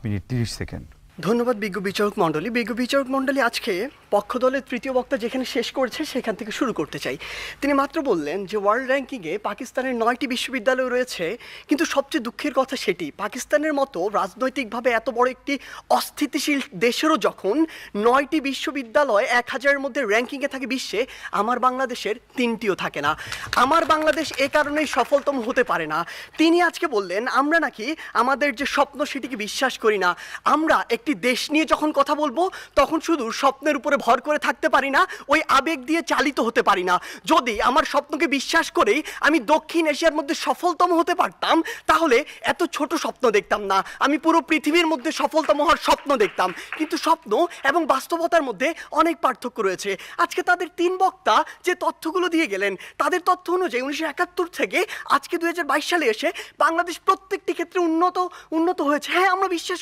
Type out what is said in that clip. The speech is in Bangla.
Minute 30 second. ধন্যবাদ বিজ্ঞ বিচারক মণ্ডলী। বিজ্ঞ বিচারক মণ্ডলী, আজকে পক্ষ দলের তৃতীয় বক্তা যেখানে শেষ করেছে সেখান থেকে শুরু করতে চাই। তিনি মাত্র বললেন যে ওয়ার্ল্ড র্যাঙ্কিংয়ে পাকিস্তানের 9টি বিশ্ববিদ্যালয় রয়েছে, কিন্তু সবচেয়ে দুঃখের কথা সেটি পাকিস্তানের মতো রাজনৈতিকভাবে এত বড় একটি অস্থিতিশীল দেশেরও যখন 9টি বিশ্ববিদ্যালয় 1000-এর মধ্যে র্যাঙ্কিংয়ে থাকে বিশ্বে, আমার বাংলাদেশের 3টিও থাকে না। আমার বাংলাদেশ এ কারণেই সফলতম হতে পারে না। তিনি আজকে বললেন আমরা নাকি আমাদের যে স্বপ্ন সেটিকে বিশ্বাস করি না। আমরা একটি দেশ নিয়ে যখন কথা বলবো তখন শুধু স্বপ্নের উপরে ভর করে থাকতে পারি না, ওই আবেগ দিয়ে চালিত হতে পারি না। যদি আমার স্বপ্নকে বিশ্বাস করেই আমি দক্ষিণ এশিয়ার মধ্যে সফলতম হতে পারতাম, তাহলে এত ছোট স্বপ্ন দেখতাম না, আমি পুরো পৃথিবীর মধ্যে সফলতম হওয়ার স্বপ্ন দেখতাম। কিন্তু স্বপ্ন এবং বাস্তবতার মধ্যে অনেক পার্থক্য রয়েছে। আজকে তাদের 3 বক্তা যে তথ্যগুলো দিয়ে গেলেন, তাদের তথ্য অনুযায়ী 1971 থেকে আজকে 2022 সালে এসে বাংলাদেশ প্রত্যেকটি ক্ষেত্রে উন্নত হয়েছে। হ্যাঁ, আমরা বিশ্বাস